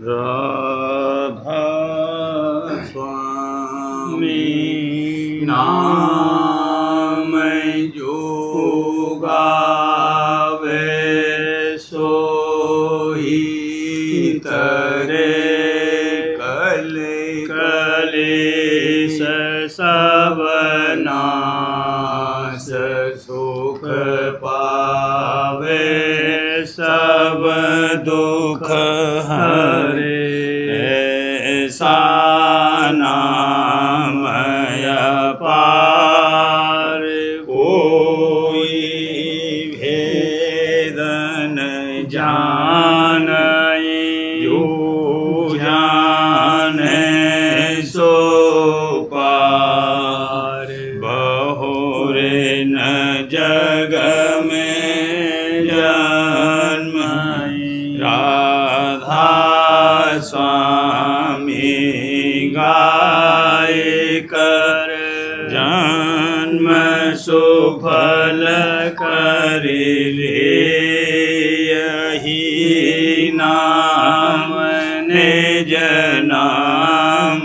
राधा स्वामी नाम जो गावे सोई तरे कलेश सब नाश सुख पावे सब दुख हरे ऐसा नाम अपार कोई भेद न जाने जो जाने सो पार बहुरे न जग में जन्म राधा स्वामी गाय कर जन्म सुफल कर ले यही नाम निज नाम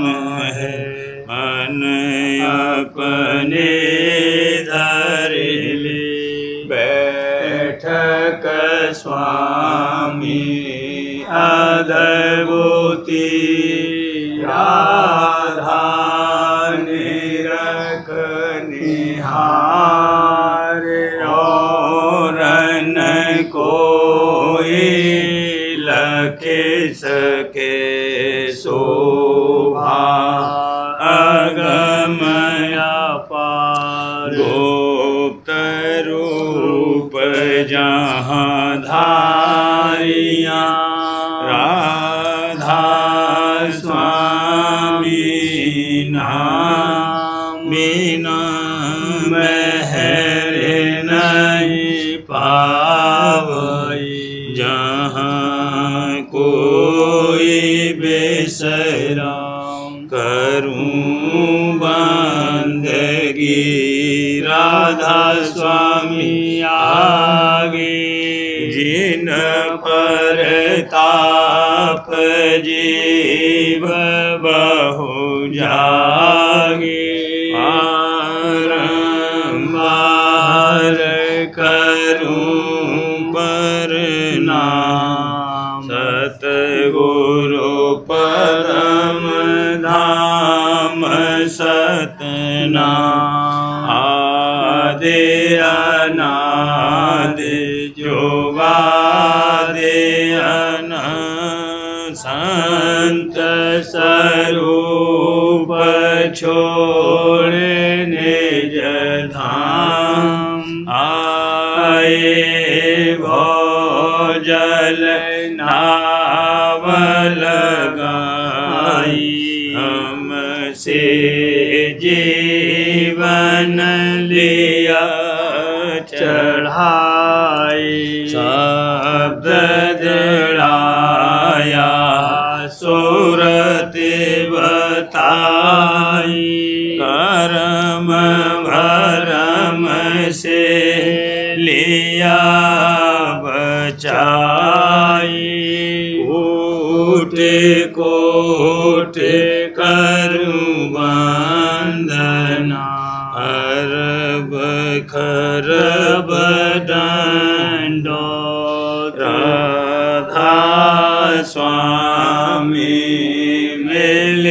है मन अपने धर ले बैठक स्वामी अद्भुति राधा निरख निहार और न कोई लखे सके शोभा अगम अपार गुप्त रूप जहाँ धारिया राधा स्वामी नाम बिना महर नहीं पावई जहाँ कोई बेसराम करूं बंदगी राधा स्वामी आगे जिन पर ताप जीव बहु जागे बारंबार करूं प्रणाम सतगुरु परम धाम सतनाम आदि अनादि जोगादि अनंत संत स्वरूप छोड़ निज धाम आए भोजल नाव लगाई हमसे जीवन लिया चढ़ाई शब्द दिलाया सूरत बताई कर्म भरम से लिया बचाई कोट कोट करूं वंदना अरब खरब दंडो राधा स्वामी मिल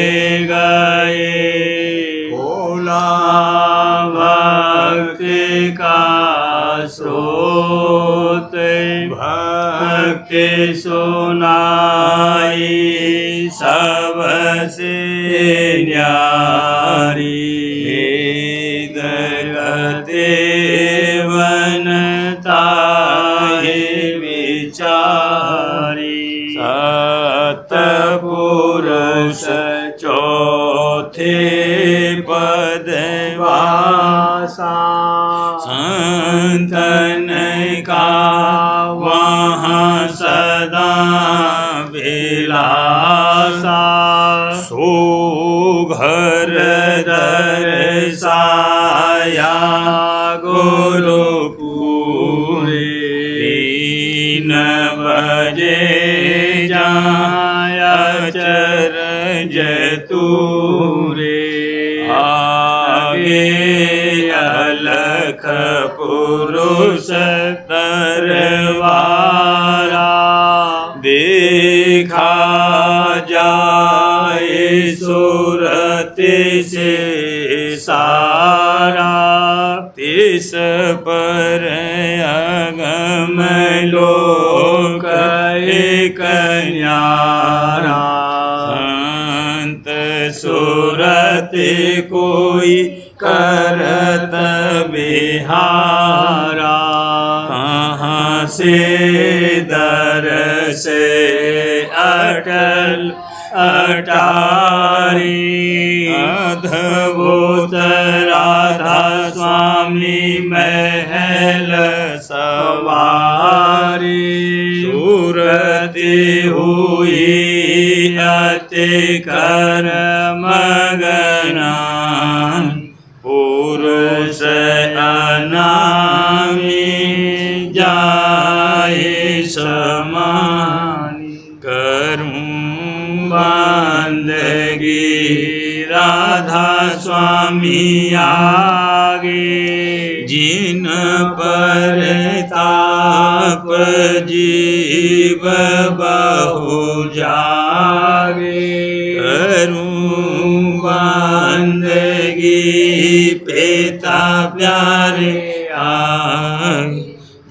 गए भोला भक्ति का स्रोत भक्ति सुनाई सबसे न्यारी देवनता विचारी सतपुरुष चौथे पद वासा संतन का वहाँ सदा विलासा सुघर दर्शाया गुरुपुरी 3 बजे जाया जतूरे आगे अलख पुरुष तरवारा देखा जाए सूरत से सारा तिस पर अगम लोक एक न्यारा संत सूरत कोई करत बिहारा कहाँ से दरस अटल अटारी अद्भुत राधा स्वामी महल सवारी सूरति हुई अति कर मगना पुरुष अनामी जाए समानी करूं बंदगी राधा स्वामी आगे जिन पर ताप जीव बहु जागे करूं बंदगी पिता प्यारे आगे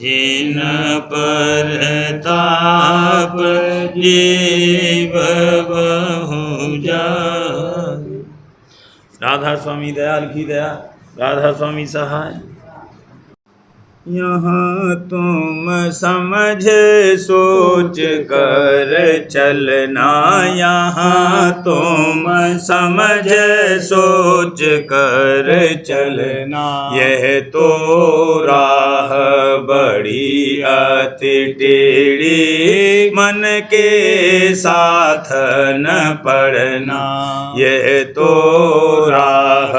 जिन पर ताप जीव बहु जागे। राधा स्वामी दयाल की दया, राधा स्वामी सहाय। यहाँ तुम समझ सोच कर चलना, यहाँ तुम समझ सोच कर चलना, यह तो राह बड़ी अति टेढ़ी मन के साथ न पड़ना, यह तो राह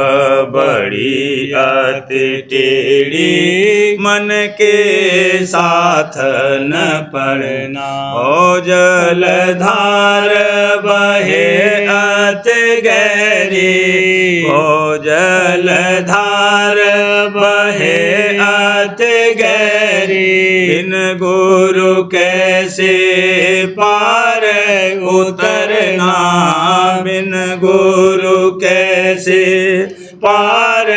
बड़ी अति टेढ़ी मन के साथ न पड़ना। ओ जलधार बहे अति गहरी, ओ जलधार बहे अति गहरी, बिन गुरु कैसे पार उतरना, बिन गुरु कैसे पार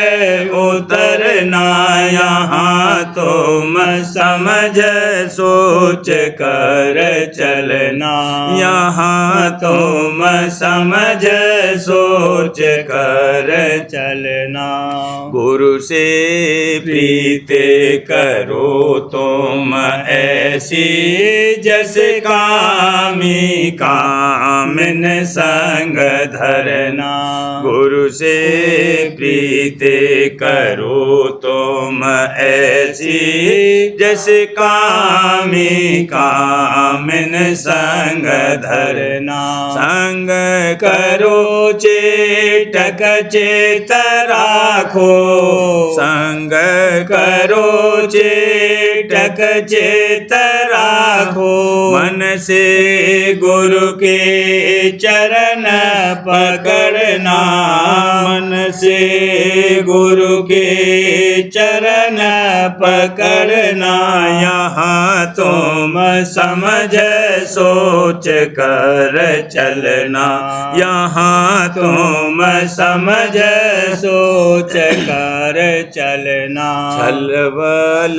उतरना। यहाँ तुम समझ सोच कर चलना, यहाँ तुम समझ सोच कर चलना। गुरु से प्रीत करो तुम ऐसी, जस कामी कामिन संग धरना। गुरु से प्रीत करो तुम ऐसी, जस कामी कामिन संग धरना। संग करो चेटक चेत राखो, संग करो चेटक चेत राखो। मन से गुरु के चरण पकड़ना, मन से गुरु के चरण पकड़ना। यहाँ तुम समझ सोच कर चलना, यहाँ तुम समझ सोच कर चलना। छल बल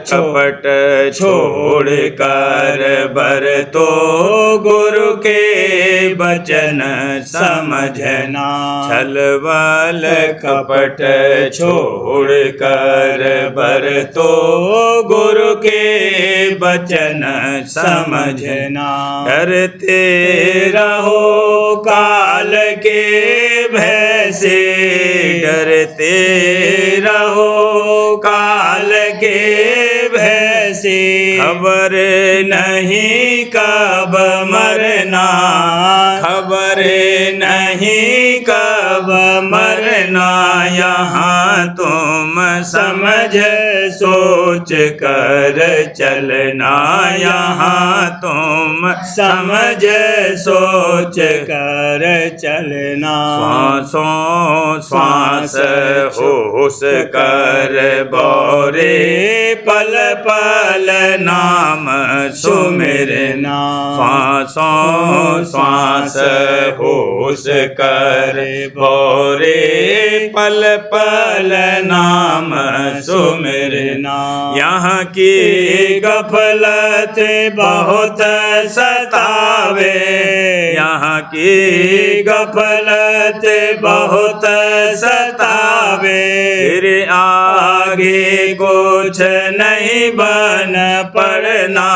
कपट छोड़ कर बरतो गुरु के वचन समझना। छल बल कपट छोड़ कर बरतो गुरु के वचन समझना। डरते रहो काल के भय से, डरते रहो काल के भय से। खबर नहीं कब मरना, खबर नहीं कब मरना, यहाँ तुम समझ सोच कर चलना, यहाँ तुम समझ सोच कर चलना। श्वासों श्वास होश कर बोरे, पल पल नाम सुमिरना। श्वासों श्वास होश कर बोरे, पल पल नाम सुमिरना। यहाँ की गफलत बहुत सतावे, यहाँ की गफलत बहुत सतावे, फिर आगे कुछ नहीं बन पड़ना,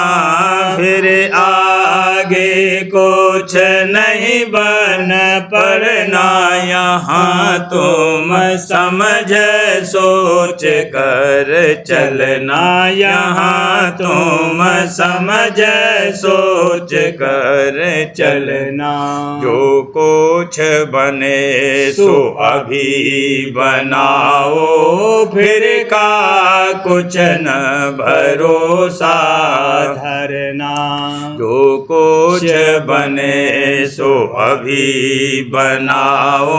फिर आगे कुछ नहीं बन पड़ना, यहाँ तुम समझ सोच कर चलना, यहाँ तुम समझ सोच कर चलना। जो कुछ बने सो अभी बनाओ, फिर का कुछ न भरोसा धरना। जो कुछ बने सो अभी बनाओ,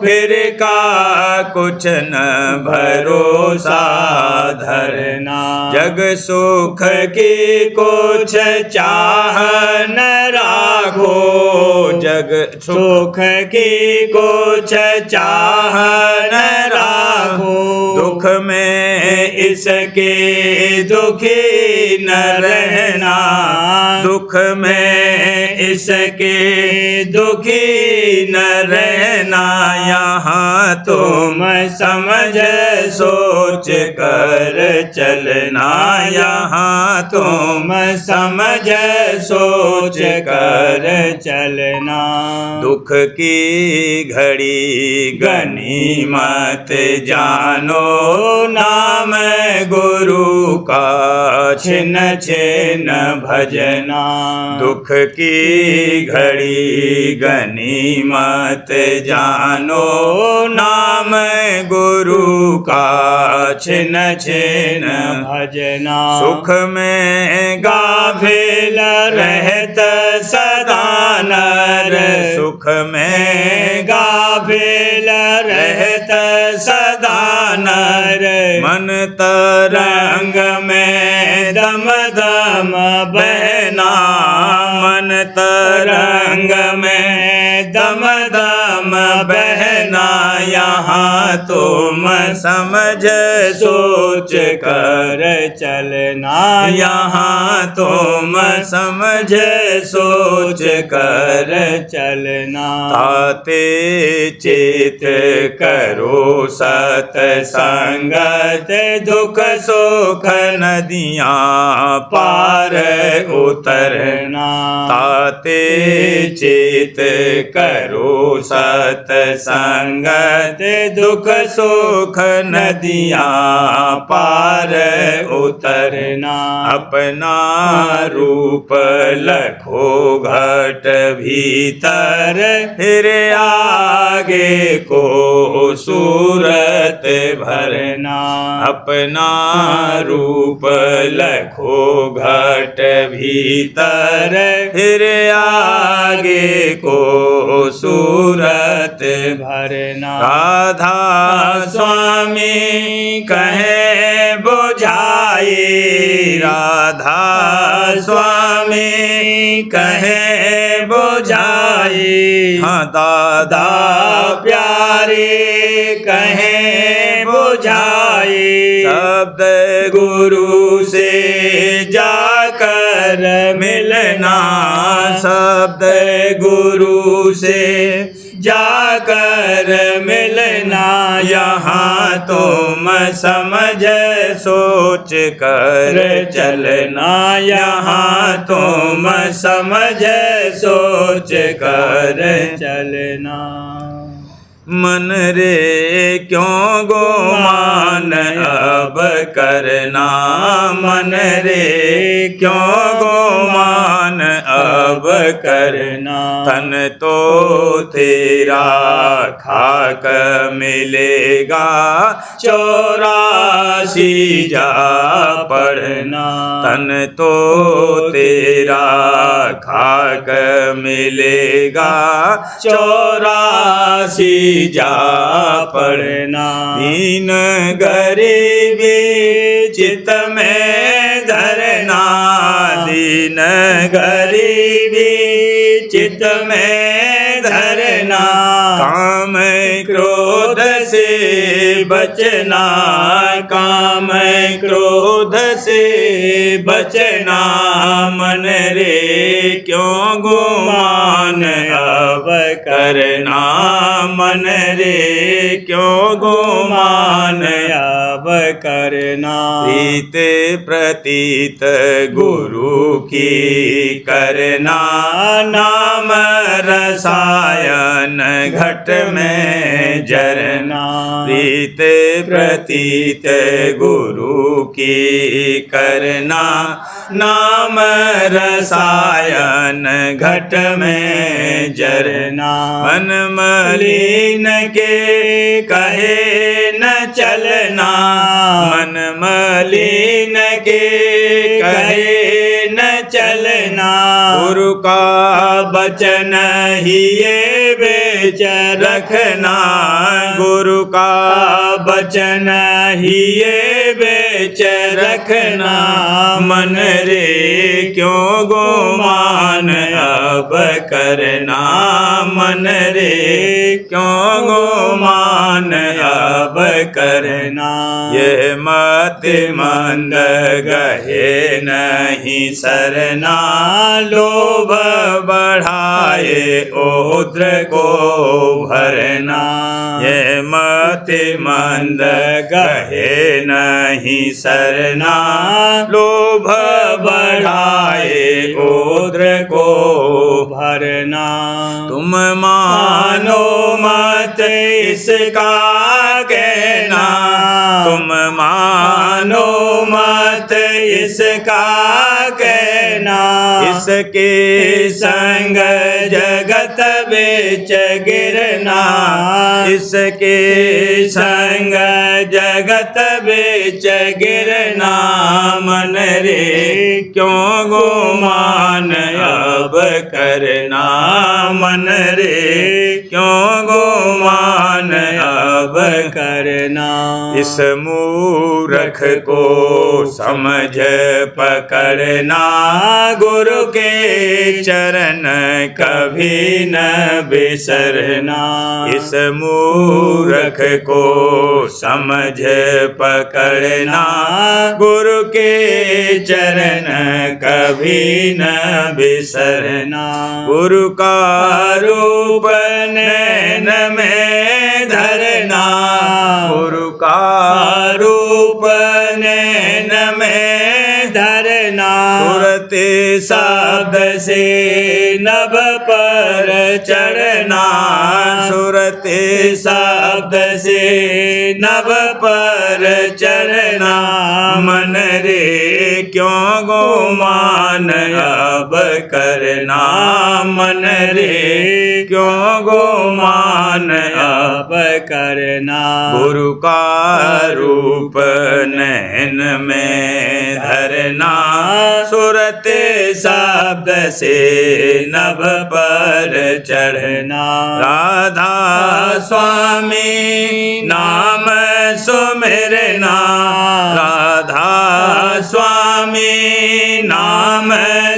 फिर का कुछ न भरोसा धरना। जग सुख की कुछ चाह न राखो, जग सुख की कुछ चाह न राखो, दुख में इसके दुखी न रहना, दुख में इसके दुखी न रहना, यहाँ तुम समझ सोच कर चलना, यहाँ तुम समझ सोच कर चलना। दुख की घड़ी गनीमत जानो, नाम गुरु का छिन छिन भजना। दुख की घड़ी गनीमत जानो, नाम गुरु का छिन छिन भजना। सुख में गाफिल रहत सदा नर, सुख में गाफिल रहत सदा नर, मन तरंग में दम दम बहना, मन तरंग में दम दम बहना, यहाँ तुम समझ सोच कर चलना, यहाँ तुम समझ सोच कर चलना। ताते चित करो सतसंगत, दुख सुख नदियाँ पार उतरना। ताते चित करो सतसंगत, दुख सुख नदियाँ पार उतरना। अपना रूप लखो घट भीतर, फिर आगे को सूरत भरना। अपना रूप लखो घट भीतर, फिर आगे को सूरत भरना। राधा स्वामी कहे बुझाई, राधा स्वामी कहे बुझाई। हाँ दादा प्यारे कहे बुझाई। शब्द गुरु से जाकर मिलना, शब्द गुरु से जाकर मिलना। यहाँ तुम समझ सोच कर चलना, यहाँ तुम समझ सोच कर चलना। मन रे क्यों गोमान अब करना, मन रे क्यों गोमान अब करना। तन तो तेरा खाक मिलेगा 84 जा पढ़ना। तन तो तेरा खाक मिलेगा 84 जा पढ़ना। दीन गरीबी चित में धरना, दीन गरीबी चित में धरना। काम क्रोध से बचना, काम क्रोध से बचना। मन रे क्यों गुमान अब करना, मन रे क्यों गुमान अब करना। प्रीत प्रतीत गुरु की करना, नाम रसायन घट में जरना। प्रीत प्रतीत गुरु की करना, नाम रसायन घट में जरना। मन मलिन के कहे न चलना, मन मलिन के कहे न चलना। गुरु का बचन ही ये बेच रखना, गुरु का बचन ही ये बेच रखना। मन रे क्यों गुमान अब करना, मन रे क्यों गुमान अब करना। ये मत मंद गहे नहीं सरना, लोभ बढ़ाए ओद्र को भरना। ये मत मंद गहे नहीं सरना, लोभ बढ़ाए ओद्र को भरना। तुम मानो मत इसका कहना, तुम मानो मत इसका कहना। इसके संग जगत बेच गिरना, इसके संग जगत बेच गिरना। मन रे क्यों गुमान अब करना, मन रे क्यों गुमान अब करना। इस मूर्ख को समझ पकड़ना, गुरु के चरण कभी न बिसरना। इस मूर्ख को समझ पकड़ना, गुरु के चरण कभी न बिसरना। गुरु का रूप नैन में धरना, गुरु का रूप नैन में धरना। सुरते शब्द से नभ पर चढ़ना, सुरते शब्द से नभ पर चढ़ना। मन रे क्यों गुमान अब करना, मन रे क्यों गुमान अब करना। गुरु का रूप नैन में धरना, सुरते शब्द से नभ पर चढ़ना। राधा स्वामी नाम सुमिरना, राधा स्वामी नाम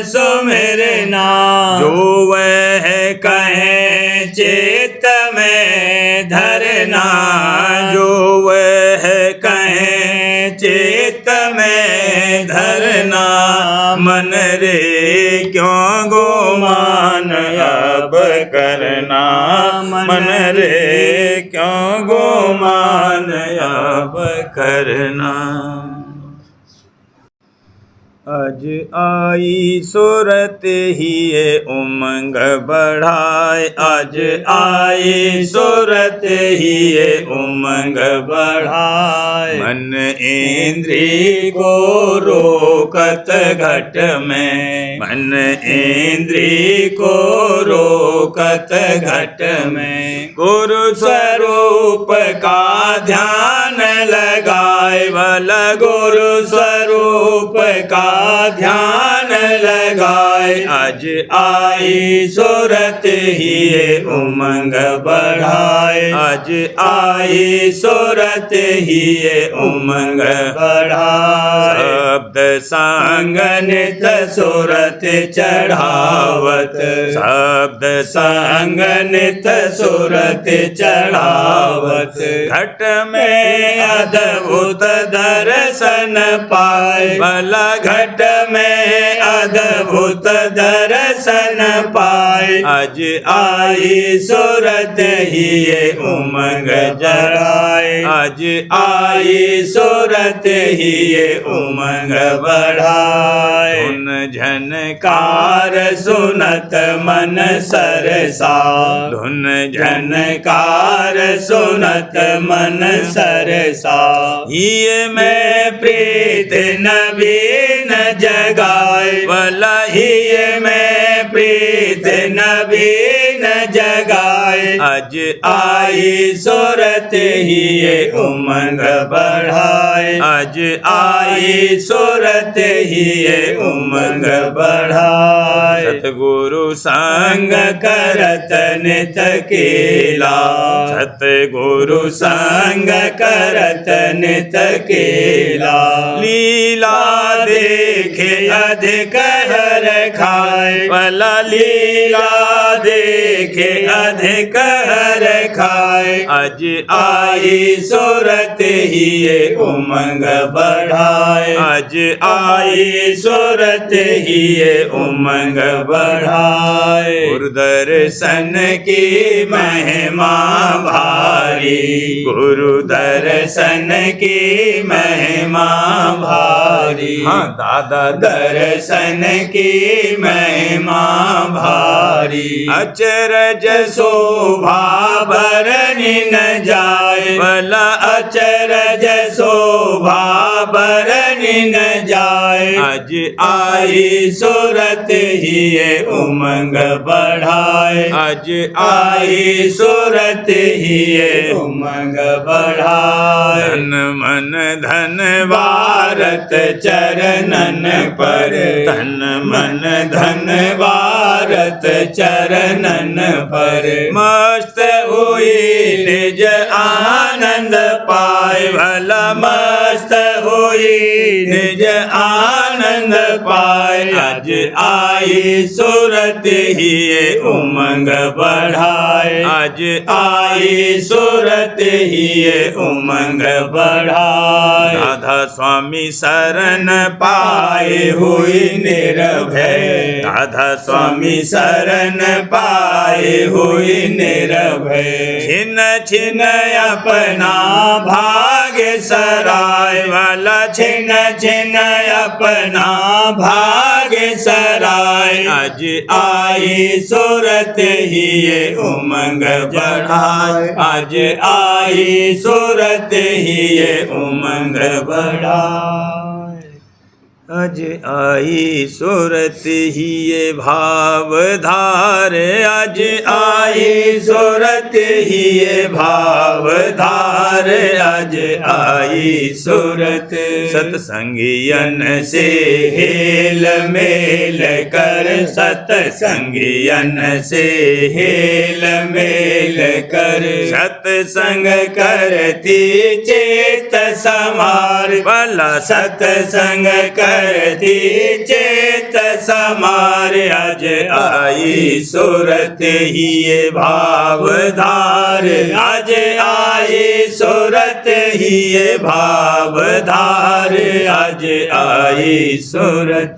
सुमिरना। जो वह कहे चित्त में धरना, जो वह कहे चित्त में धरना। मन रे क्यों गुमान अब करना, मन रे क्यों गुमान अब करना। अज आई सूरत ही ये उमंग बढ़ाए, आज आई सूरत ही ये उमंग बढ़ाए। मन इंद्री को रोकत घट में, मन इंद्री को रोकत घट में। गुरु स्वरूप का ध्यान लगाए, भला गुरु स्वरूप का ध्यान लगाए। आज आई सूरत ही ये उमंग बढ़ाए, आज आई सूरत ही ये उमंग बढ़ाए। शब्द संग नित सूरत चढ़ावत, शब्द संग नित सूरत चढ़ावत। घट में अद्भुत दर्शन पाए, भला घट में अद्भुत दर्शन पाए। आज आई सूरत ही ये उमंग जगाए, आज आई सूरत ही ये उमंग बढ़ाए। धुन झनकार सुनत मन सरसा, धुन झनकार सुनत मन सरसा। ये मैं प्रीत नवीन जगाए, भला ही मैं प्रीत नवीन जगाए। आज आई सूरत ही ये उमंग बढ़ाए, आज आई सूरत ही ये उमंग बढ़ाए। सतगुरु संग करत नित केला, सतगुरु संग करत नित केला। लीला देखे अधिक हर खाए, भला लीला देखे अधिक हर खाए। आज आई सूरत ही ये उमंग बढ़ाए, आज आई सूरत ही ये उमंग बढ़ाए। गुरु दर्शन की महिमा भारी, गुरु दर्शन की महिमा भारी। हाँ दादा दर्शन की महिमा भारी। अचरज शोभा बरनि न जाए, भला अचरज शोभा बरनि न जाए। आज आई सूरत ही ये उमंग बढ़ाए, आज आई सूरत ही ये उमंग बढ़ाए। धन मन धन भारत चरणन पर, धन मन धन भारत चरणन पर। मस्त हुई निज आनंद पाए, भला मस्त हुई निज आनंद पाए। आज आई सूरत ही ये उमंग बढ़ाए, आज आई सूरत ही ये उमंग बढ़ाए। राधा स्वामी शरण पाए हुई निर्भय, राधा स्वामी शरण पाए हुई निर्भय। छिन छिन अपना भाग्य सराय, वाला छिन छिन अपना भाग्य सराय। आज आई सूरत ही ये उमंग बढ़ाए, आज आई सूरत ही ये उमंग बढ़ाए। आज आई सूरत ही ये भाव धार, आज आई सूरत ही ये भाव धार। आज आई सूरत सतसंगियन से हेल मेल कर, सतसंगियन से हेल मेल कर। सतसंग करती चेत समार, भला सतसंग करती चेत समार। आज आई सूरत ही ये भाव धार, आज आई सुरत ही ये भाव धार आज आई सुरत।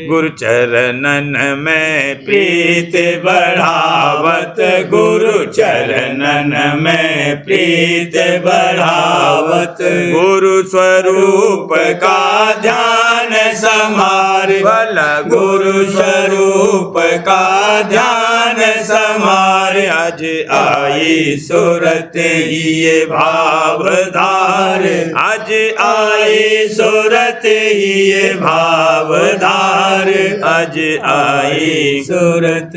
गुरु चरणन में प्रीत बढ़ावत गुरु चरणन में प्रीत बढ़ावत गुरु स्वरूप का ध्यान समार भला गुरु स्वरूप का ध्यान समार आज आई सुरत ही ये भाव धार आज आई सुरत ही ये भाव धार आज आई सुरत।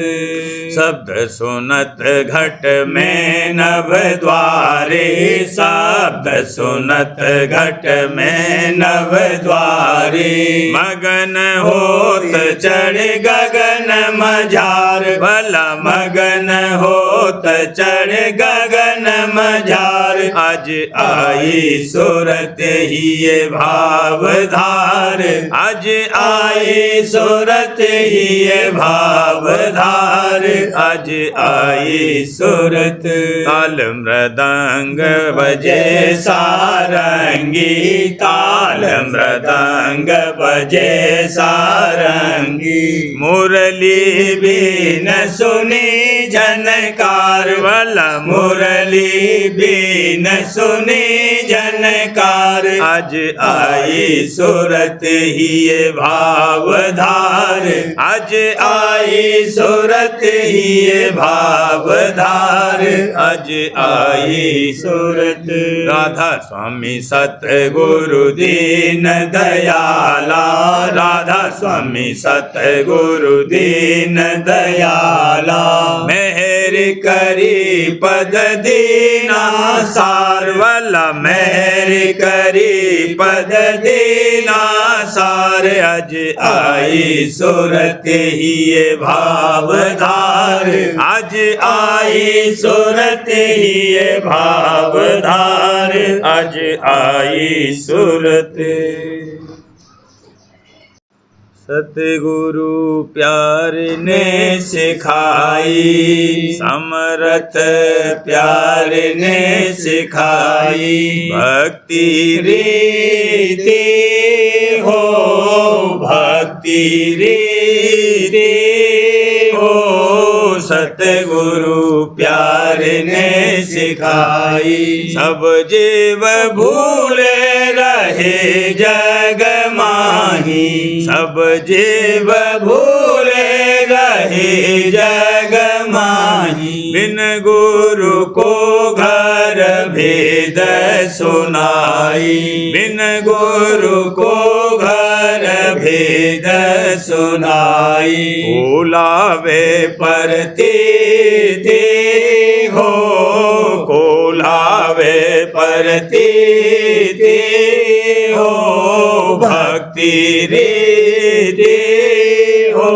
शब्द सुनत घट में नभ द्वारे शब्द सुनत घट में नभ द्वारे मगन होत चढ़ गगन मझार भला मगन होत चढ़ गगन मझार आज आई सुरत ही ये भाव धार आज आई सुरत ही ये भाव धार आज आई सुरत। ताल मृदंग बजे सारंगी ताल मृदंग बजे सारंगी मुरली बीन सुनी झनकार वाला मुरली बीन सुनी झनकार आज आई सुरत ही ये भाव धार आज आई सुरत ही ये भाव धार आज आई सुरत। राधा स्वामी सतगुरु दीन दयाला राधा स्वामी सतगुरु दीन दयाला मेहर करी पद दीना सार वाला मेहर करी पद दीना सार आज आई सुरत ही ये भाव धार आज आई सुरत ही ये भाव धार आज आई सुरत। सतगुरु प्यार ने सिखाई समरथ प्यार ने सिखाई भक्ति रीति हो भक्ति रीति हो सतगुरु प्यार ने सिखाई। सब जीव भूले रहे जग माही सब जीव भूले रहे जग माही बिन गुरु को घर भेद सुनाई बिन गुरु को घर भेद सुनाई। कोलावे परती हो कोलावे परती हो भक्ति रीति हो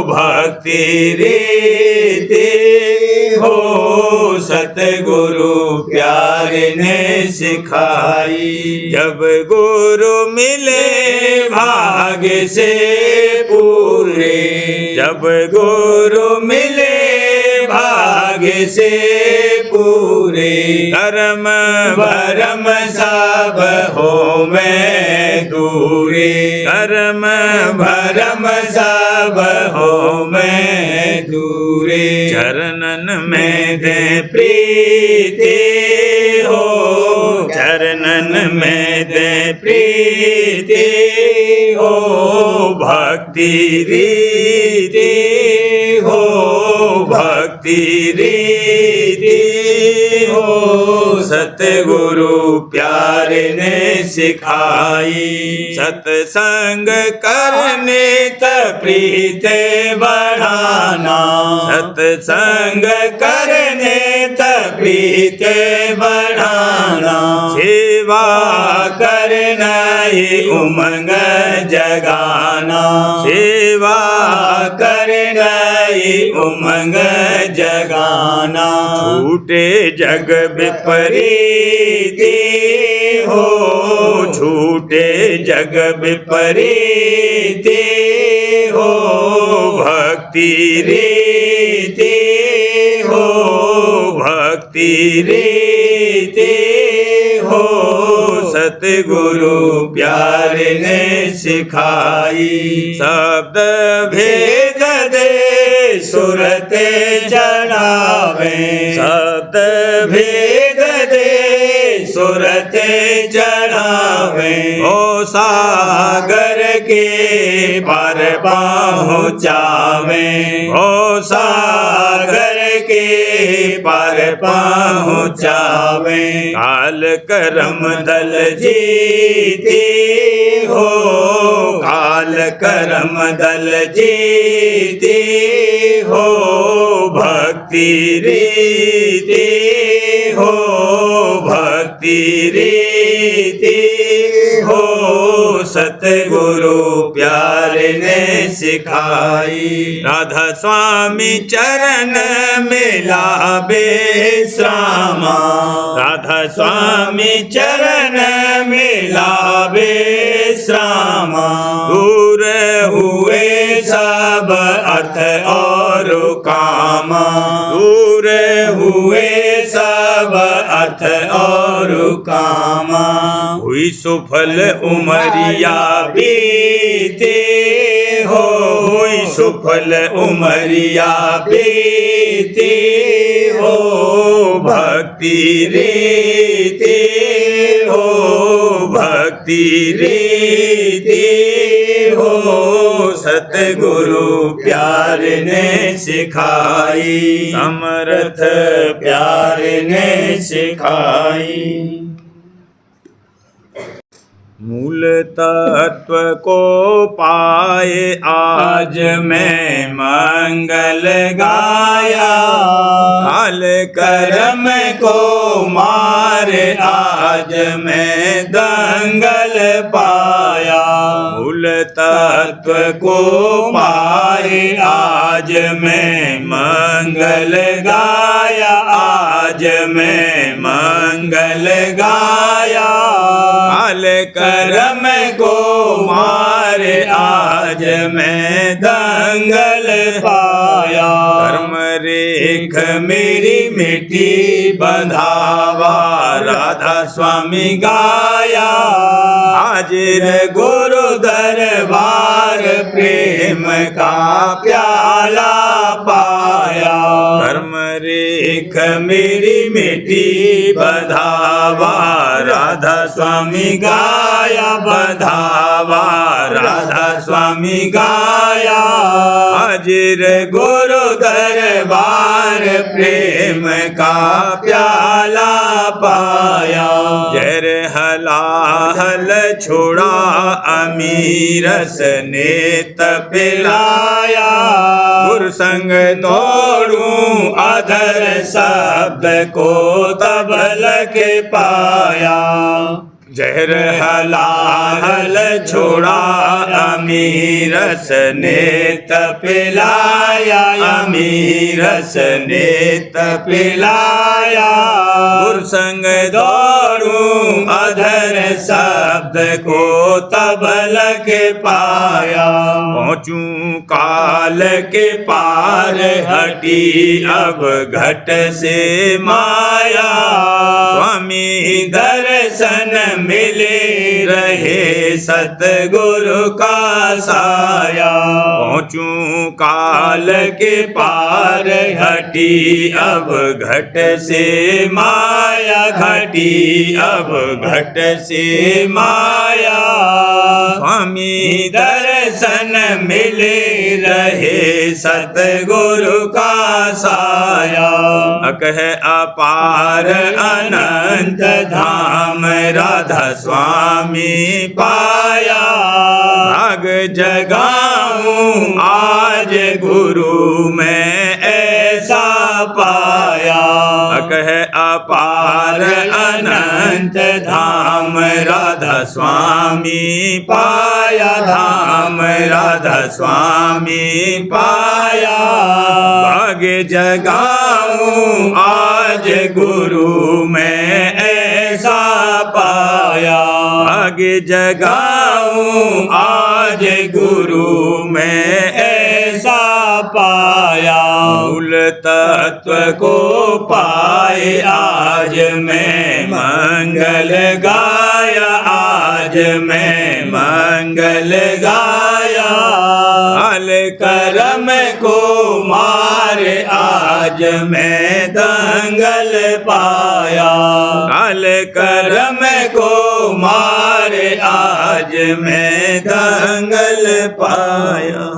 भक्ति रीति हो सतगुरु प्यार ने सिखाई। जब गुरु मिले भाग्य से पूरे जब गुरु मिले भाग्य से पूरे कर्म भरम सब हो मैं दूरे कर्म भरम सब हो मैं दूरे चरणन में दे प्रीति हो चरणन में दे प्रीति हो भक्ति रीति हो भक्ति रीति हो सतगुरु प्यार ने सिखाई। सत्संग करने त प्रीत बढ़ाना सत्संग करने त प्रीत बढ़ाना सेवा करना ही उमंग जगाना सेवा करना ही उमंग जगाना छूटे जग विपरीति हो छूटे जग विपरीति हो भक्ति रीति हो भक्ति रीति हो सतगुरु प्यारे ने सिखाई। शब्द भेद दे सुरत चढ़ावे, शब्द भेद दे सुरत चढ़ावे। ओ सागर के पार पहुँचावे, ओ सागर के पार पहुँचावे। काल करम दल जीते हो, काल करम दल जीते हो। भक्ति रीति हो, भक्ति रीति हो सतगुरु प्यारे ने सिखाई। राधा स्वामी चरण मिला बेश्रामा, राधा स्वामी चरण मिला बेश्रामा। दूर हुए सब अर्थ और कामा, दूर हुए सब अर्थ और कामा। हुई सुफल उमरिया बीते हो, हुई सुफल उमरिया बीते हो। भक्ति रीति हो, भक्ति रीति हो सतगुरु प्यारे ने सिखाई, समर्थ प्यारे ने सिखाई। मूल तत्व को पाए आज मैं मंगल गाया, काल कर्म को मारे आज मैं दंगल पाया। मूल तत्व को पाए आज मैं मंगल गाया, आज मैं मंगल गाया। काल कर्म को मारे आज मैं दंगल पाया। कर्म रेख मेरी मिट्टी बंधावा, राधा स्वामी गाया। हाजिर गुरु दरबार प्रेम का प्याला पाया। कर्म रेख मेरी मिट्टी बंधावा, राधा स्वामी गाया। बंधावा राधा स्वामी गाया। हाजिर गुरु दरबार प्रेम का प्याला पाया। जर हलाहल छोड़ा अमीरस ने तपिलाया। गुरु संग तोड़ूं अधर शब्द को तबल के पाया। जहर हलाहल छोड़ा अमीरस ने तपिलाया। अमीरस ने तपिलाया। गुरु संग दौड़ूं अधर शब्द को तबल के पाया। पहुँचूं काल के पार हटी अब घट से माया। स्वामी दर्शन मिले रहे सतगुरु का साया। पहुँचूं काल के पार हटी अब घट से माया। घटी अब घट से माया। स्वामी दर्शन मिले रहे सतगुरु का साया। अकह अपार अनंत धाम राधा स्वामी पाया। भाग जगाऊं आज गुरु में ऐसा पाया। अकह अपार अनंत धाम राधा स्वामी पाया। धाम राधा स्वामी पाया। भाग जगाऊं आज गुरु में ऐसा पाया। आगे जगाऊं आज गुरु में ऐसा पाया। मूल तत्व को पाए आज मैं मंगल गाया, आज मैं मंगल गाया। काल कर्म को मारे आज मैं दंगल पाया। काल कर्म को मारे आज मैं दंगल पाया।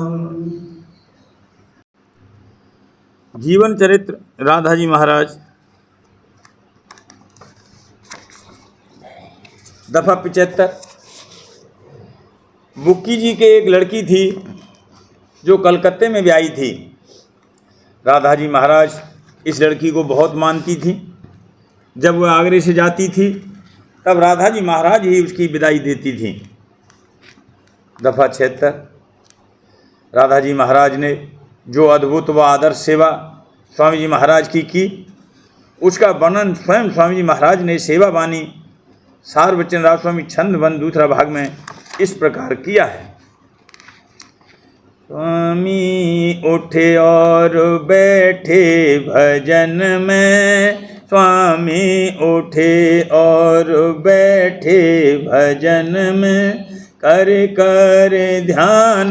जीवन चरित्र राधा जी महाराज, दफा 75। बुक्की जी के एक लड़की थी जो कलकत्ते में ब्याही थी। राधा जी महाराज इस लड़की को बहुत मानती थी। जब वह आगरे से जाती थी तब राधा जी महाराज ही उसकी विदाई देती थी। दफा 76। राधा जी महाराज ने जो अद्भुत व आदर्श सेवा स्वामी जी महाराज की उसका वर्णन स्वयं स्वामी जी महाराज ने सेवा वाणी सार वचन राव स्वामी छंद बंद दूसरा भाग में इस प्रकार किया है। स्वामी उठे और बैठे भजन में, स्वामी उठे और बैठे भजन में, कर कर ध्यान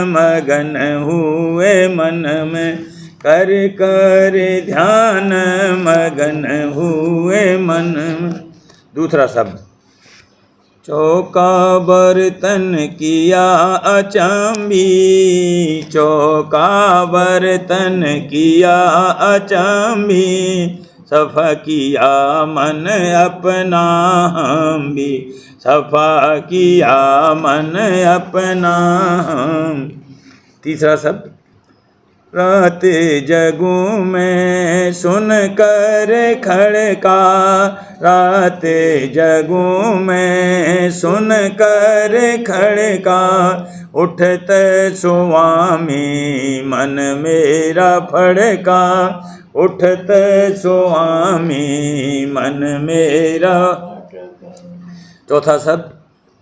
मगन हुए मन में, कर कर ध्यान मगन हुए मन में। दूसरा शब्द चौका बर्तन किया अचंबी, चौका बर्तन किया अचंबी, सफा किया मन अपना हम भी, सफा किया मन अपना हम। तीसरा शब्द रात जगूं में सुन कर खड़का, रात जगूं में सुन कर खड़का, उठत स्वामी मन मेरा फड़का, उठत स्वामी मन मेरा। चौथा शब्द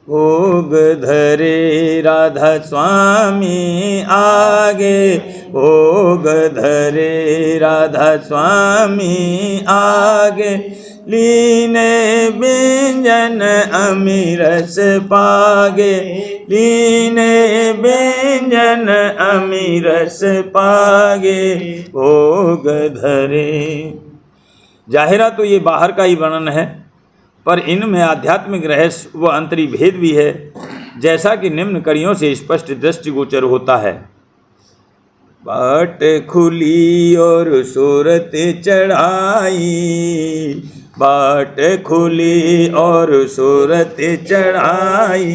भोग धरे राधा स्वामी आगे, भोग धरे राधा स्वामी आगे, लीने व्यंजन अमीरस पागे, लीने व्यंजन अमीरस पागे, भोग धरे। जाहिरा तो ये बाहर का ही वर्णन है, पर इनमें आध्यात्मिक रहस्य व अंतरी भेद भी है, जैसा कि निम्न कड़ियों से स्पष्ट दृष्टिगोचर होता है। बाट खुली और सूरत चढ़ाई, बाट खुली और सूरत चढ़ाई,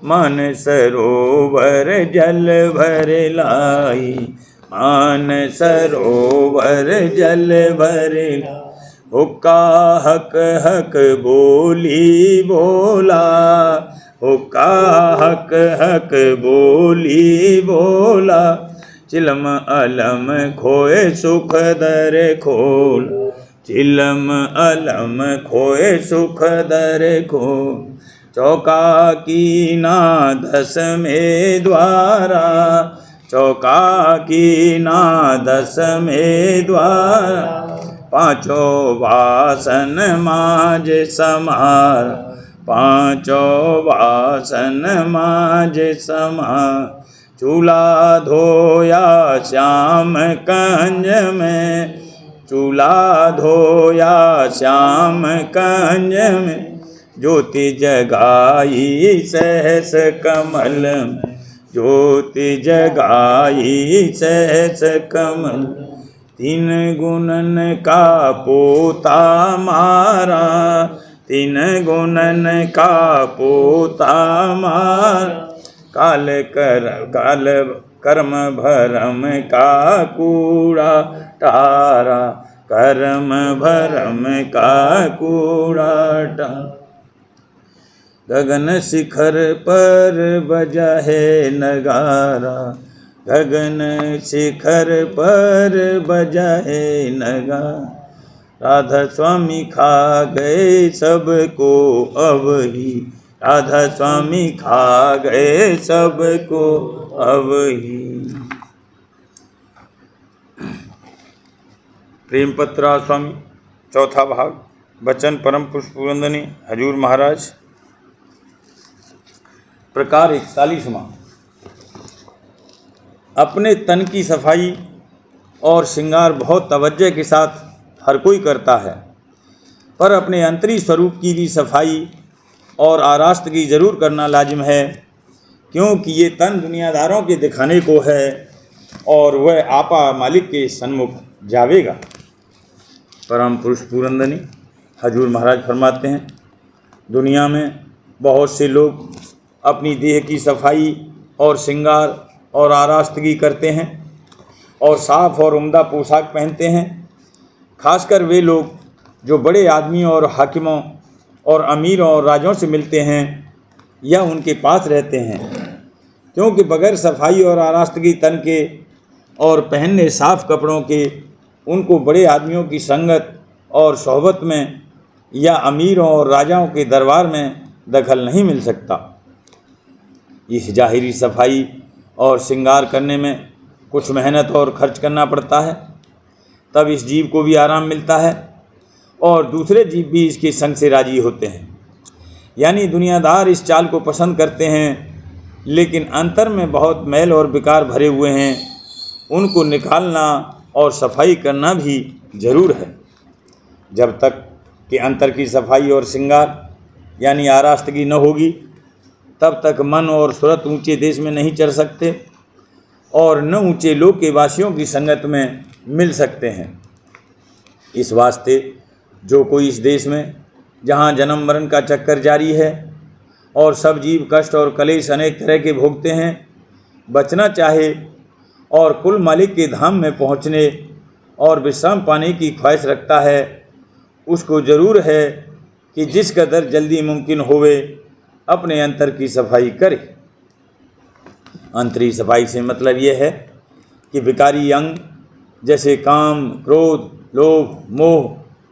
मन सरोवर जल भर लाई, मान सरोवर जल भर लाई। हुक्का हक हक बोली बोला, हुक्का हक हक बोली बोला, चिलम अलम खोए सुख दर खोल, चिलम अलम खोए सुख दर खोल। चौका की ना 10वें द्वारा, चौका की ना 10वें द्वारा, पांचों वासन माज समार, पांचों वासन माज समार। चूल्हा धोया श्याम कंज में, चूल्हा धोया श्याम कंज में, ज्योति जगाई सहस कमल में, ज्योति जगाई सहस कमल। 3 गुणन का पोता मारा, 3 गुणन का पोता मारा, काल कर्म भरम का कूड़ा टारा, कर्म भरम का कूड़ा टारा। गगन शिखर पर बजा है नगारा, गगन शिखर पर बजा है नगारा। राधा स्वामी खा गए सबको अब ही, राधा स्वामी खा गए सबको अब ही। प्रेम पत्रा स्वामी, चौथा भाग, वचन परम पुष्पवंदनी हजूर महाराज। प्रकार 41वां। अपने तन की सफाई और श्रृंगार बहुत तवज्जो के साथ हर कोई करता है, पर अपने अंतरी स्वरूप की भी सफाई और आरास्तगी जरूर करना लाजिम है, क्योंकि ये तन दुनियादारों के दिखाने को है और वह आपा मालिक के सन्मुख जावेगा। परम पुरुष पुरंदनी हजूर महाराज फरमाते हैं, दुनिया में बहुत से लोग अपनी देह की सफाई और श्रृंगार और आरास्तगी करते हैं और साफ और उम्दा पोशाक पहनते हैं। खासकर वे लोग जो बड़े आदमियों और हाकिमों और अमीरों और राजों से मिलते हैं या उनके पास रहते हैं, क्योंकि बगैर सफाई और आरास्तगी तन के और पहनने साफ कपड़ों के उनको बड़े आदमियों की संगत और सोहबत में या अमीरों और राजाओं के दरबार में दखल नहीं मिल सकता। इस जाहिरी सफाई और श्रृंगार करने में कुछ मेहनत और खर्च करना पड़ता है, तब इस जीव को भी आराम मिलता है और दूसरे जीव भी इसके संग से राजी होते हैं। यानी दुनियादार इस चाल को पसंद करते हैं, लेकिन अंतर में बहुत मैल और विकार भरे हुए हैं, उनको निकालना और सफाई करना भी जरूर है। जब तक कि अंतर की सफाई और श्रृंगार यानी आरास्तगी न होगी, तब तक मन और सूरत ऊंचे देश में नहीं चढ़ सकते और न ऊंचे लोक के वासियों की संगत में मिल सकते हैं। इस वास्ते जो कोई इस देश में जहाँ जन्म मरण का चक्कर जारी है और सब जीव कष्ट और कलेश अनेक तरह के भोगते हैं, बचना चाहे और कुल मालिक के धाम में पहुँचने और विश्राम पाने की ख्वाहिश रखता है, उसको ज़रूर है कि जिस कदर जल्दी मुमकिन होवे अपने अंतर की सफाई करे। अंतरी सफाई से मतलब यह है कि विकारी अंग जैसे काम, क्रोध, लोभ, मोह,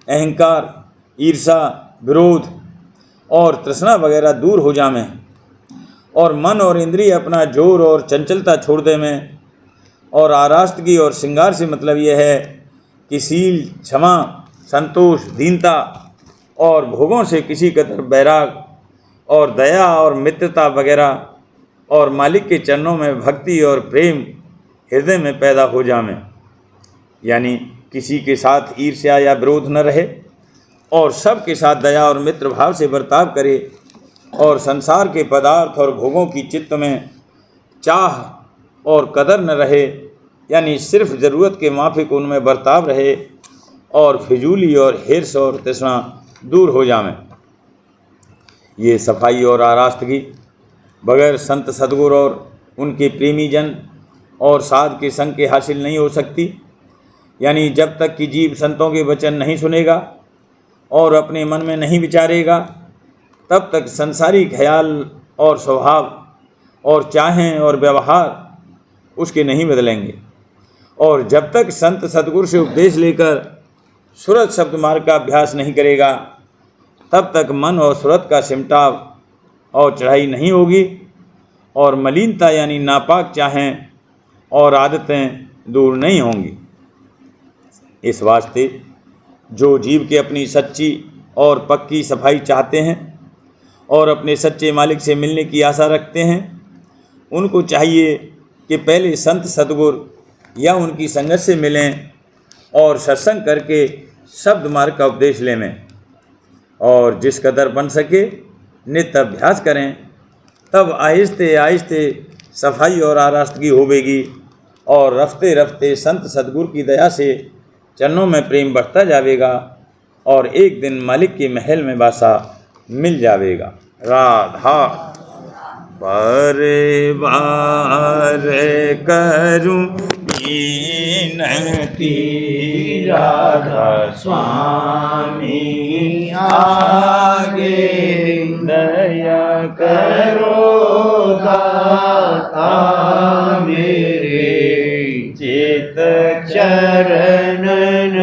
अहंकार, ईर्षा, विरोध और तृष्णा वगैरह दूर हो जावें और मन और इंद्रिय अपना जोर और चंचलता छोड़ देवें। और आरास्तगी और श्रृंगार से मतलब यह है कि शील, क्षमा, संतोष, दीनता और भोगों से किसी कदर बैराग और दया और मित्रता वगैरह और मालिक के चरणों में भक्ति और प्रेम हृदय में पैदा हो जावे। यानी किसी के साथ ईर्ष्या या विरोध न रहे और सब के साथ दया और मित्र भाव से बर्ताव करे और संसार के पदार्थ और भोगों की चित्त में चाह और कदर न रहे, यानी सिर्फ ज़रूरत के माफिक उनमें बर्ताव रहे और फिजूली और हिर्स और तृष्णा दूर हो जावें। ये सफाई और आरास्तगी बगैर संत सद्गुरु और उनके प्रेमी जन और साध के संग के हासिल नहीं हो सकती। यानी जब तक कि जीव संतों के वचन नहीं सुनेगा और अपने मन में नहीं विचारेगा, तब तक संसारी ख्याल और स्वभाव और चाहें और व्यवहार उसके नहीं बदलेंगे। और जब तक संत सद्गुरु से उपदेश लेकर सूरत शब्द मार्ग का अभ्यास नहीं करेगा, तब तक मन और सूरत का सिमटाव और चढ़ाई नहीं होगी और मलिनता यानी नापाक चाहें और आदतें दूर नहीं होंगी। इस वास्ते जो जीव के अपनी सच्ची और पक्की सफाई चाहते हैं और अपने सच्चे मालिक से मिलने की आशा रखते हैं, उनको चाहिए कि पहले संत सद्गुरु या उनकी संगत से मिलें और सत्संग करके शब्द मार्ग का उपदेश लें और जिस कदर बन सके नित्य अभ्यास करें, तब आहिस्ते आहिस्ते सफाई और आरास्तगी होवेगी और रफ्ते रफ्ते संत सद्गुरु की दया से चरणों में प्रेम बढ़ता जावेगा और एक दिन मालिक के महल में वासा मिल जावेगा। राधा बारे बारे करूं विनती, राधा स्वामी आगे दया करो दाता मेरे, चित चरणन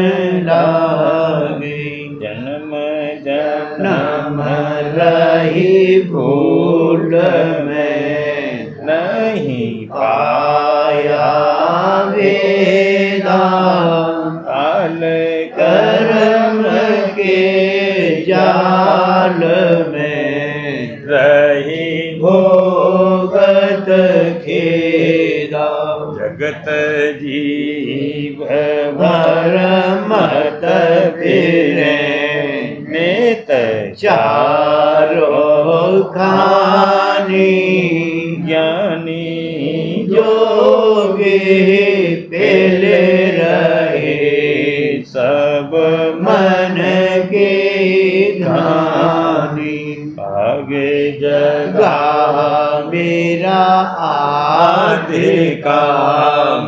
लागे, जन्म जन्म रही भूल में नहीं पाया वेदा काल जाल में रही भोगत खेदा। जगत जीव भरमत फिरे नेत चारों खानी। ज्ञानी जोगी पेले रहे सब मन के धानी। आगे जगा गा मेरा आदि का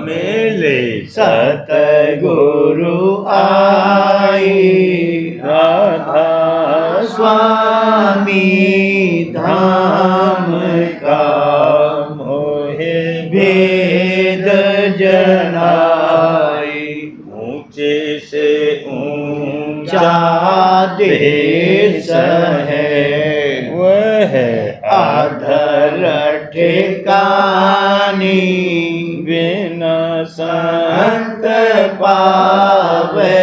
मेले सतगुरु आई। राधा स्वामी धाम का मोहे भेद जनाई। ऊंचे से ऊंचा देश है वह अधर ठिकानी। बिना संत संत पावे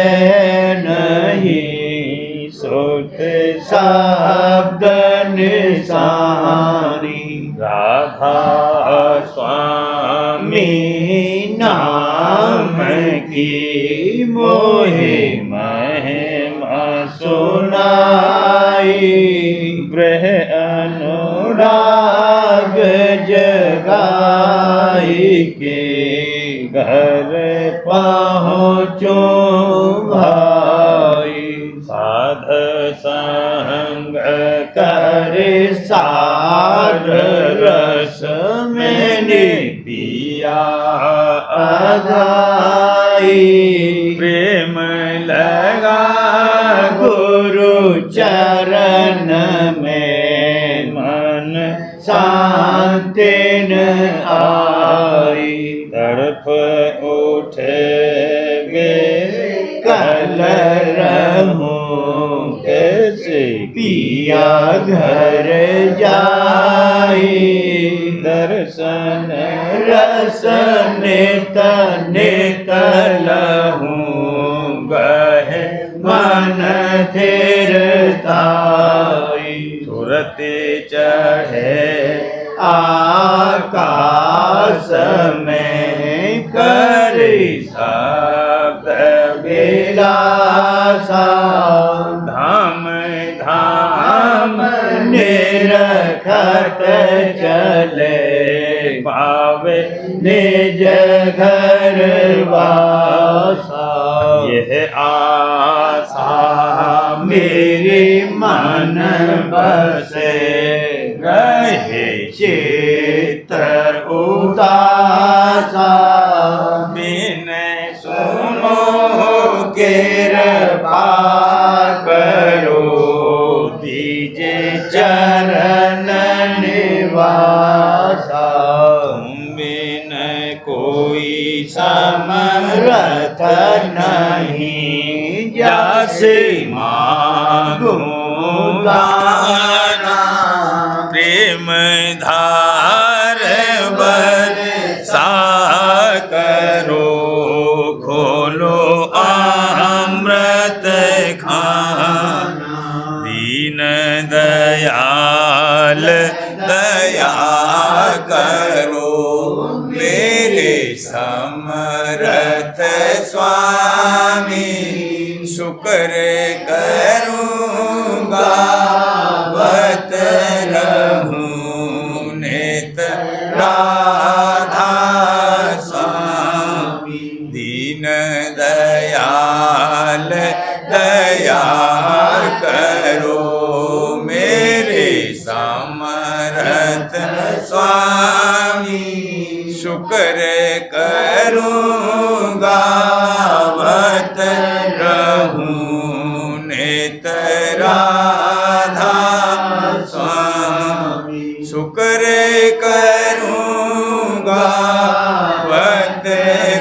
नहीं सोते शब्द निशानी। राधा स्वामी नाम की मोहे महिमा सुनाई। ब्रह अनुराग राग जगाई के घर पहुँचो भाई। साध संग कर साध रस मैंने पिया अधाई। प्रेम लगा गुरु चरण में मन शांति न आई। तड़प उठे गे कल रहूं कैसे पिया घर जाई। दर्शन रस नित नित लहूं गहे मन थिरताई। सुरते चढ़े आकाश में करी शब्द विलासा। धाम धाम निरखत चले पावे निज घर वासा। यह आशा मेरे मन बसे रहे चित्र उदासा। बिन सुनो कृपा करो दीजे चरण निवासा। तुम बिन कोई समरथ नहीं जासे मांगूं गाना। प्रेम धार बरसा करो खोलो अमृत खाना। दीन दयाल दया करो मेरे समरथ स्वामी। शुक्र करूँगा बत रहूं नित राधा स्वामी। दीन दयाल दया करो मेरे समरथ स्वामी। शुक्र करूँगा बत रहूं नित राधा स्वामी। शुक्र करूँगा बत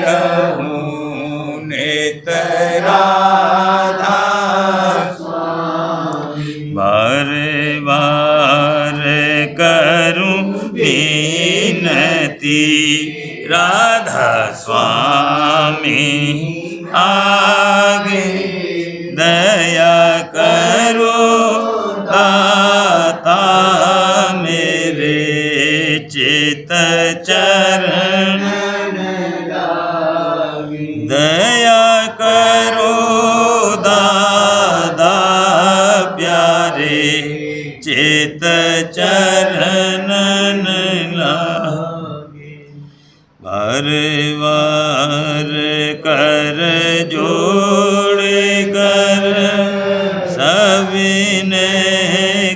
रहूं नित राधा स्वामी। बार बार करूं विनती राधा स्वामी आगे दया करो वार कर जोड़ कर सविने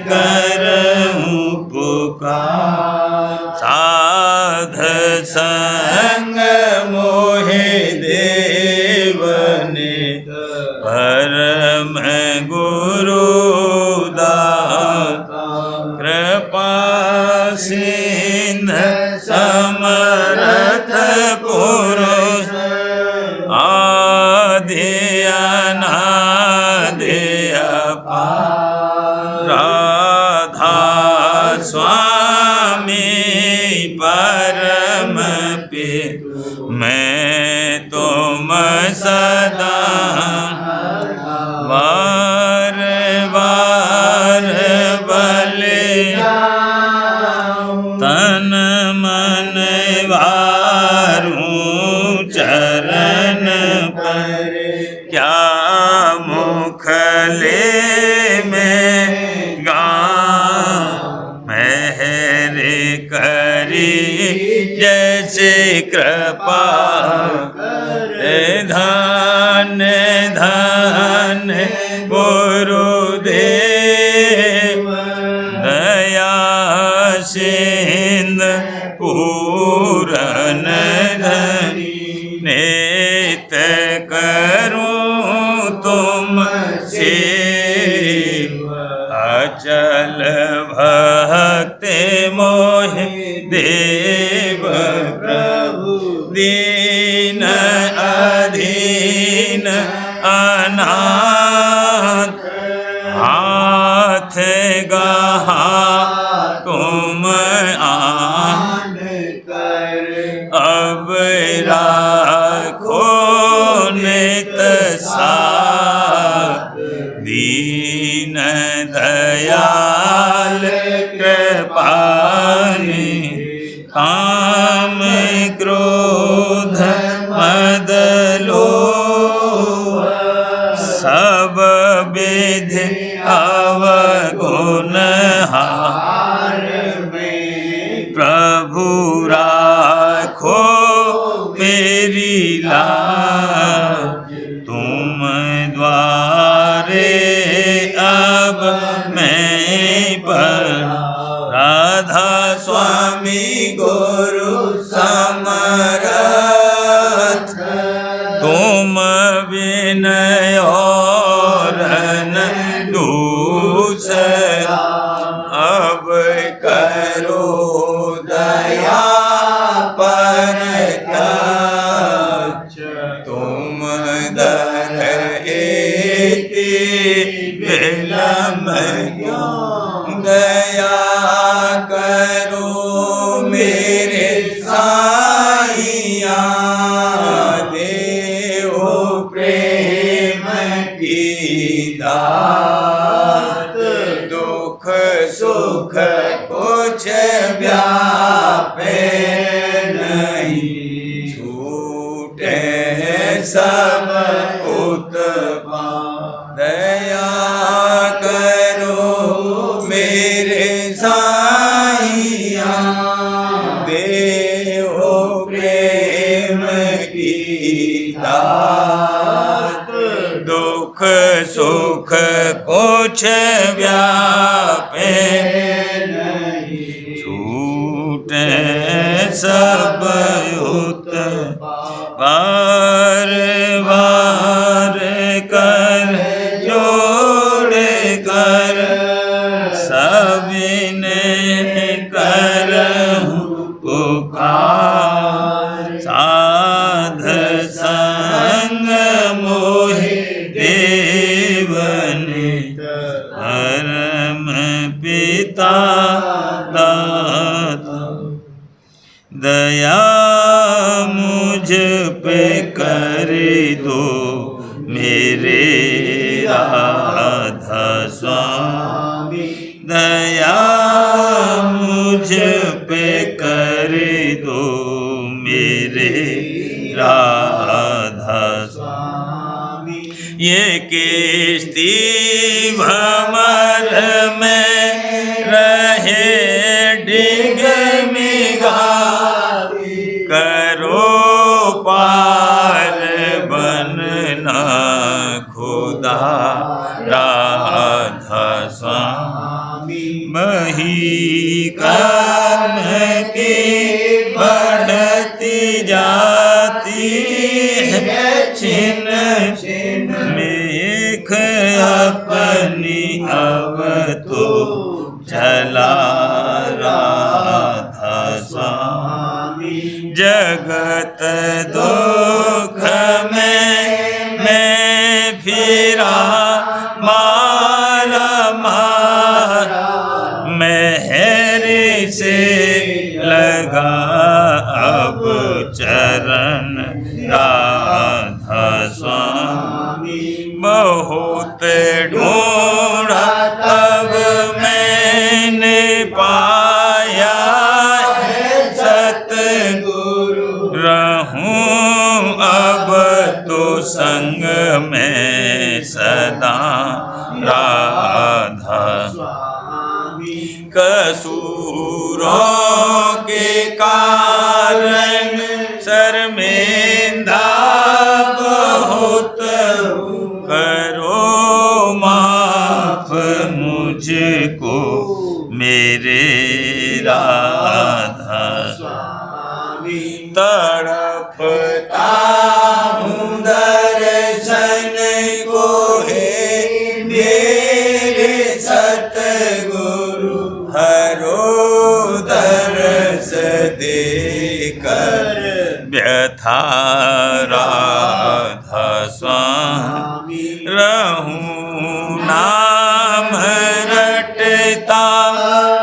करऊं पुकार। साध संग मोहे देवने परम गुरु दाता। कृपा सिंध समर्थ पुरुष आदि अनादि अपार। राधा स्वामी परम पितु मैं तुम सदा वार वार बलिया तन मन वारूं चरण पर। क्या मुख ले में गाऊं मेहर करी जैसे कृपा। धन धन गुरुदेव दया सिंध पूरन धनी। नेत करूं तुम सेवा अचल भक्ति मोहि देव प्रभु। दीन अधीन अनाथ हाथ गहा तुम आन कर। अब राखो नित साथ दीन दयाल कृपानि। काम क्रोध मद लोभ सब विधि अवगुण हार में। प्रभु राखो मेरी लाज तुम द्वारे अब मैं पर। राधा स्वामी गुरु समरथ तुम विनय और न दूसरा। अब करो दया पर तुम दर एति विलम क्यों। दया करो मेरे साईया देहो प्रेम की दात। दुख सुख कुछ व्यापे नहीं छूटे सब उत्पात। दया करो मेरे साईया देहो प्रेम की दात। दुख सुख कुछ व्यापे नहीं छूटे सब उत्पात। बार बार कर जोड़ कर सविने करहूं पुकार। साध संग मोहि देवने परम पिता दाता। दया मुझ पे कर दो मेरे राधा स्वामी। दया मुझ पे कर दो मेरे राधा स्वामी। ये किश्ती भंवर में रहे डिग मिगा करो पार बनना खुदा राधा स्वामी। वही कर्म की बढ़ती जाती है छिन छिन मेघ अपनी अब तो चला राधा स्वामी। जगत दुख में मैं फिरा मारा मारा मेहर से लगा अब चरण राधा स्वामी। बहुत ढूंढा तब मैंने पाया है सतगुरु। रहूं अब तो संग में सदा राधा स्वामी। कसूरों के कारण शर्मिंदा बहुत करो माफ मुझको मेरे राधा स्वामी। तड़पता हूँ दर्शन को हे मेरे सतगुरु। हरो दर्श देकर व्यथा राधा स्वामी। रहूं नाम रटता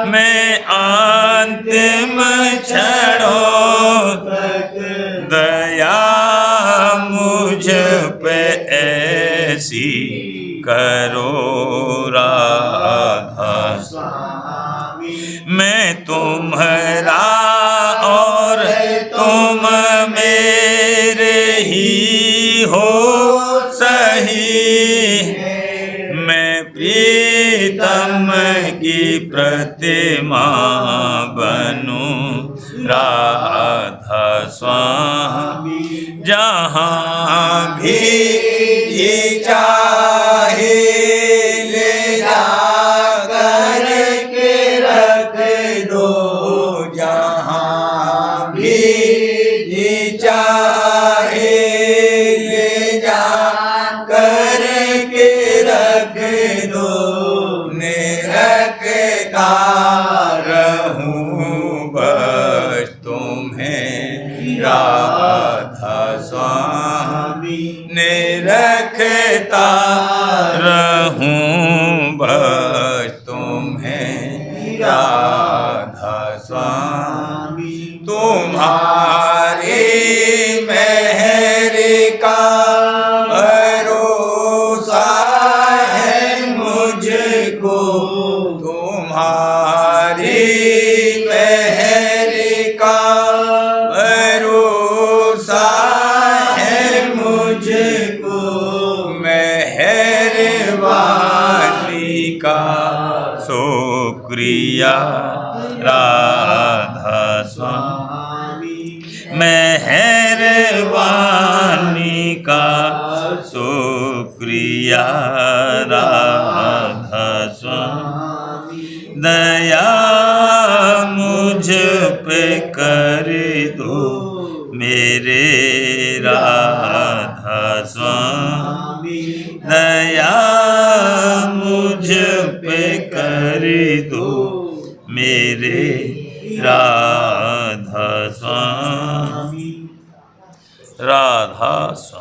मैं अंतिम क्षणों तक। दया मुझ पे ऐसी करो राधा स्वामी। मैं तुम्हारा और तुम मेरे ही हो सही। मैं प्रीतम की प्रतिमा बनूं राधा स्वामी। जहाँ भी ये चाहे ले जा कर के रख दो। जहाँ भी ये चाहे ले जा कर के रख दो। निरखता रहूं बस तुम्हें राधा स्वामी। निरखता रहूं बस तुम्हें राधा स्वामी। तुम्हारे मेहर का भरोसा है मुझको। तुम्हारी मेहर का भरोसा है मुझको। मेहरबानी का शुक्रिया राधा स्वामी। मेहरबानी का शुक्रिया राधा स्वामी। दया मुझ पे कर दो मेरे राधा स्वामी। दया मुझ पे कर दो मेरे राधा स्वामी। राधा स्वामी।